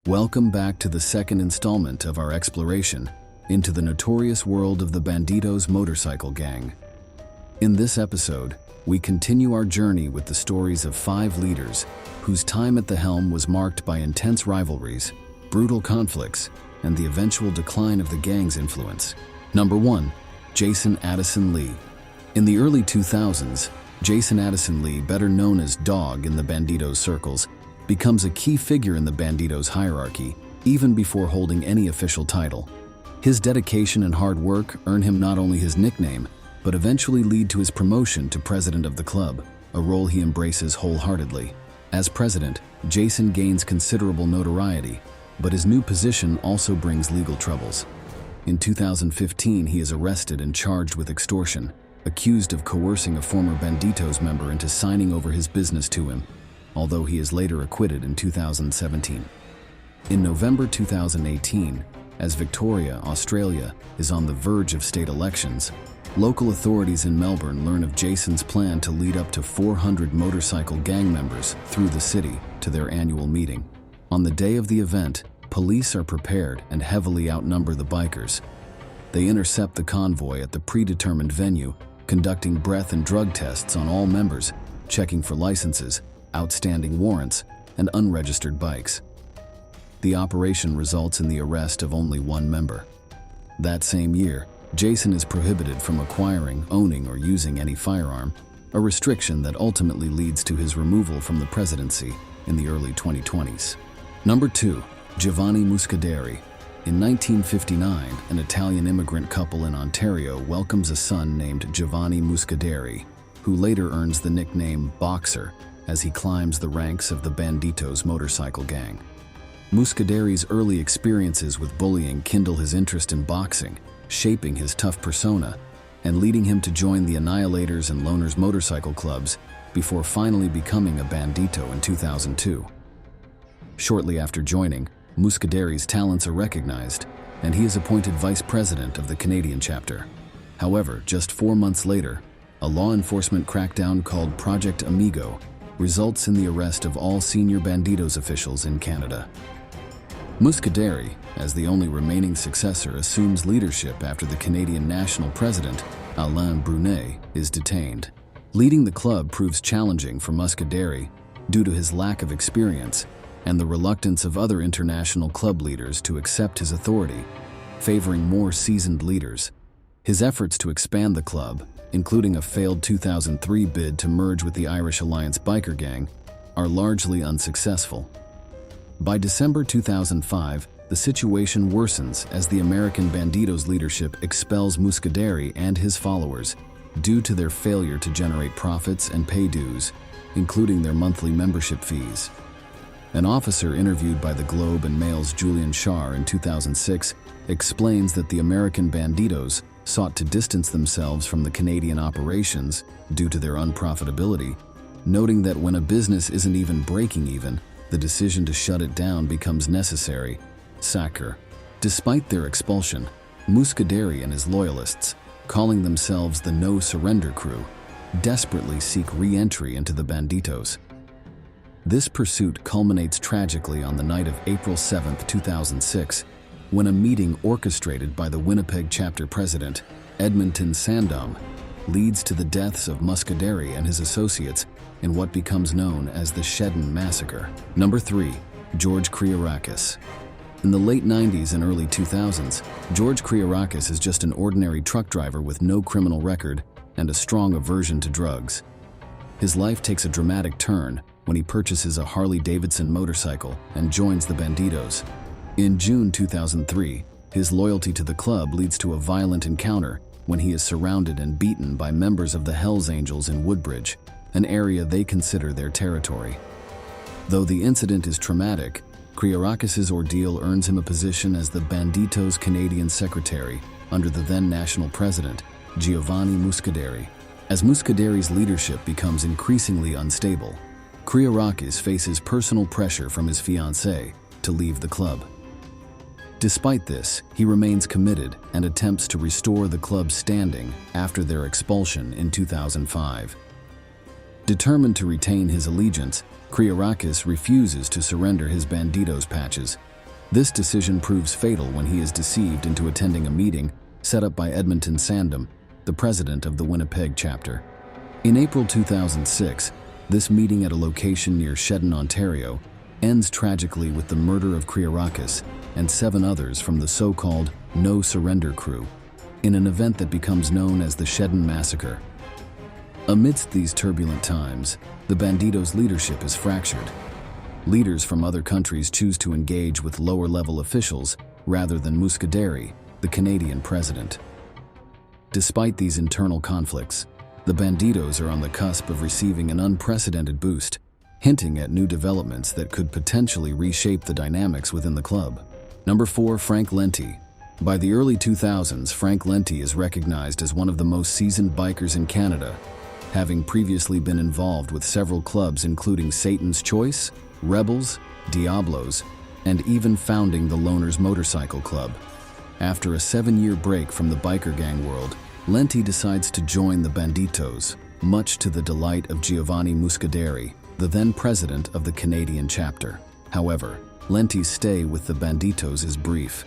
Welcome back to the second installment of our exploration into the notorious world of the Bandidos motorcycle gang. In this episode, we continue our journey with the stories of 5 leaders whose time at the helm was marked by intense rivalries, brutal conflicts, and the eventual decline of the gang's influence. Number 1. Jason Addison Lee. In the early 2000s, Jason Addison Lee, better known as Dog in the Bandidos circles, becomes a key figure in the Bandidos hierarchy, even before holding any official title. His dedication and hard work earn him not only his nickname, but eventually lead to his promotion to president of the club, a role he embraces wholeheartedly. As president, Jason gains considerable notoriety, but his new position also brings legal troubles. In 2015, he is arrested and charged with extortion, accused of coercing a former Bandidos member into signing over his business to him, although he is later acquitted in 2017. In November 2018, as Victoria, Australia, is on the verge of state elections, local authorities in Melbourne learn of Jason's plan to lead up to 400 motorcycle gang members through the city to their annual meeting. On the day of the event, police are prepared and heavily outnumber the bikers. They intercept the convoy at the predetermined venue, conducting breath and drug tests on all members, checking for licenses, outstanding warrants, and unregistered bikes. The operation results in the arrest of only one member. That same year, Jason is prohibited from acquiring, owning, or using any firearm, a restriction that ultimately leads to his removal from the presidency in the early 2020s. Number 2. Giovanni Muscaderi. In 1959, an Italian immigrant couple in Ontario welcomes a son named Giovanni Muscaderi, who later earns the nickname Boxer as he climbs the ranks of the Bandidos motorcycle gang. Muscaderi's early experiences with bullying kindle his interest in boxing, shaping his tough persona and leading him to join the Annihilators and Loners motorcycle clubs before finally becoming a Bandito in 2002. Shortly after joining, Muscaderi's talents are recognized, and he is appointed vice president of the Canadian chapter. However, just 4 months later, a law enforcement crackdown called Project Amigo results in the arrest of all senior Bandidos officials in Canada. Muscaderi, as the only remaining successor, assumes leadership after the Canadian national president, Alain Brunet, is detained. Leading the club proves challenging for Muscaderi due to his lack of experience and the reluctance of other international club leaders to accept his authority, favoring more seasoned leaders. His efforts to expand the club, including a failed 2003 bid to merge with the Irish Alliance biker gang, are largely unsuccessful. By December 2005, the situation worsens as the American Bandidos leadership expels Muscaderi and his followers due to their failure to generate profits and pay dues, including their monthly membership fees. An officer interviewed by the Globe and Mail's Julian Schar in 2006 explains that the American Bandidos sought to distance themselves from the Canadian operations due to their unprofitability, noting that when a business isn't even breaking even, the decision to shut it down becomes necessary. Sacker. Despite their expulsion, Muscaderi and his loyalists, calling themselves the No Surrender Crew, desperately seek re-entry into the Banditos. This pursuit culminates tragically on the night of April 7, 2006, when a meeting orchestrated by the Winnipeg chapter president, Edmonton Sandom, leads to the deaths of Muscaderi and his associates in what becomes known as the Shedden Massacre. Number 3. George Kriarakis. In the late 90s and early 2000s, George Kriarakis is just an ordinary truck driver with no criminal record and a strong aversion to drugs. His life takes a dramatic turn when he purchases a Harley-Davidson motorcycle and joins the Bandidos. In June 2003, his loyalty to the club leads to a violent encounter when he is surrounded and beaten by members of the Hells Angels in Woodbridge, an area they consider their territory. Though the incident is traumatic, Kriarakis' ordeal earns him a position as the Banditos' Canadian secretary under the then national president, Giovanni Muscaderi. As Muscaderi's leadership becomes increasingly unstable, Kriarakis faces personal pressure from his fiancée to leave the club. Despite this, he remains committed and attempts to restore the club's standing after their expulsion in 2005. Determined to retain his allegiance, Kriarakis refuses to surrender his Bandidos patches, This decision proves fatal when he is deceived into attending a meeting set up by Edmonton Sandom, the president of the Winnipeg chapter. In April 2006, this meeting at a location near Shedden, Ontario, ends tragically with the murder of Kriarakis and 7 others from the so-called No Surrender crew, in an event that becomes known as the Shedden Massacre. Amidst these turbulent times, the Bandidos' leadership is fractured. Leaders from other countries choose to engage with lower-level officials rather than Muscaderi, the Canadian president. Despite these internal conflicts, the Bandidos are on the cusp of receiving an unprecedented boost, hinting at new developments that could potentially reshape the dynamics within the club. Number 4. Frank Lenti. By the early 2000s, Frank Lenti is recognized as one of the most seasoned bikers in Canada, having previously been involved with several clubs including Satan's Choice, Rebels, Diablos, and even founding the Loners Motorcycle Club. After a 7-year break from the biker gang world, Lenti decides to join the Banditos, much to the delight of Giovanni Muscaderi, the then president of the Canadian chapter. However, Lenti's stay with the Banditos is brief.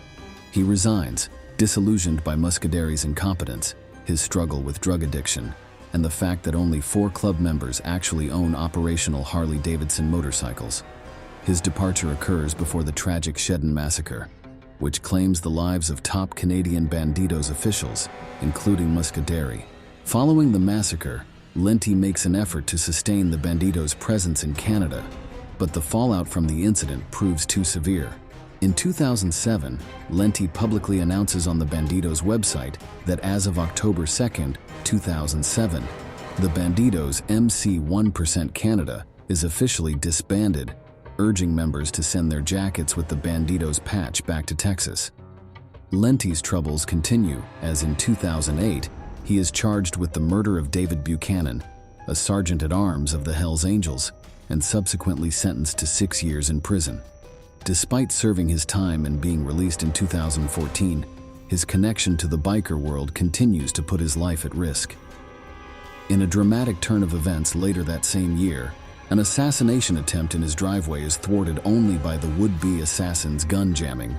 He resigns, disillusioned by Muscaderi's incompetence, his struggle with drug addiction, and the fact that only 4 club members actually own operational Harley-Davidson motorcycles. His departure occurs before the tragic Shedden Massacre, which claims the lives of top Canadian Bandidos officials, including Muscaderi. Following the massacre, Lenti makes an effort to sustain the Bandidos' presence in Canada, but the fallout from the incident proves too severe. In 2007, Lenti publicly announces on the Bandidos website that as of October 2, 2007, the Bandidos MC1% Canada is officially disbanded, urging members to send their jackets with the Bandidos patch back to Texas. Lenti's troubles continue, as in 2008, he is charged with the murder of David Buchanan, a sergeant-at-arms of the Hells Angels, and subsequently sentenced to 6 years in prison. Despite serving his time and being released in 2014, his connection to the biker world continues to put his life at risk. In a dramatic turn of events later that same year, an assassination attempt in his driveway is thwarted only by the would-be assassin's gun jamming.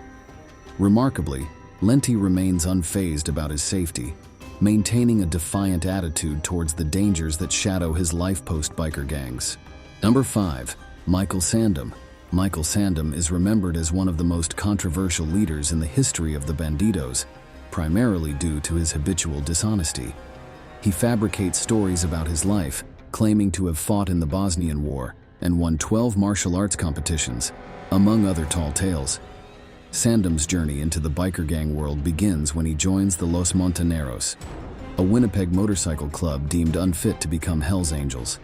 Remarkably, Lenti remains unfazed about his safety, maintaining a defiant attitude towards the dangers that shadow his life post-biker gangs. Number 5. Michael Sandom. Michael Sandom is remembered as one of the most controversial leaders in the history of the Bandidos, primarily due to his habitual dishonesty. He fabricates stories about his life, claiming to have fought in the Bosnian War and won 12 martial arts competitions, among other tall tales. Sandom's journey into the biker gang world begins when he joins the Los Montoneros, a Winnipeg motorcycle club deemed unfit to become Hells Angels.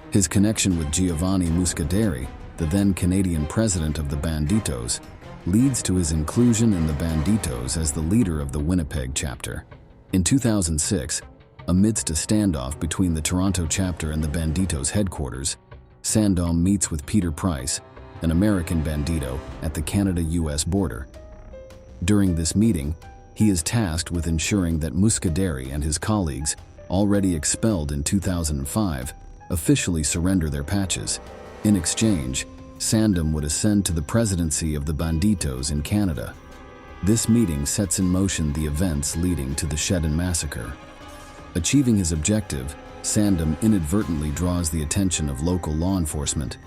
His connection with Giovanni Muscaderi, the then Canadian president of the Banditos, leads to his inclusion in the Banditos as the leader of the Winnipeg chapter. In 2006, amidst a standoff between the Toronto chapter and the Banditos headquarters, Sandom meets with Peter Price, an American Bandito, at the Canada-US border. During this meeting, he is tasked with ensuring that Muscaderi and his colleagues, already expelled in 2005, officially surrender their patches. In exchange, Sandom would ascend to the presidency of the Banditos in Canada. This meeting sets in motion the events leading to the Shedden Massacre. Achieving his objective, Sandom inadvertently draws the attention of local law enforcement.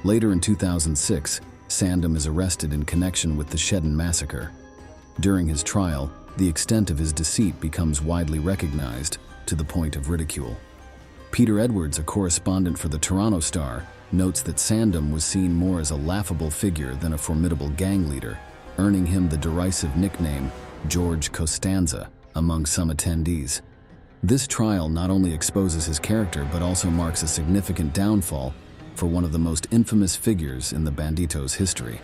Later in 2006, Sandom is arrested in connection with the Shedden Massacre. During his trial, the extent of his deceit becomes widely recognized, to the point of ridicule. Peter Edwards, a correspondent for the Toronto Star, notes that Sandom was seen more as a laughable figure than a formidable gang leader, earning him the derisive nickname George Costanza among some attendees. This trial not only exposes his character but also marks a significant downfall for one of the most infamous figures in the Banditos' history.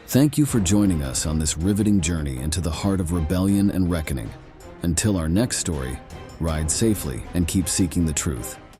Thank you for joining us on this riveting journey into the heart of rebellion and reckoning. Until our next story, ride safely and keep seeking the truth.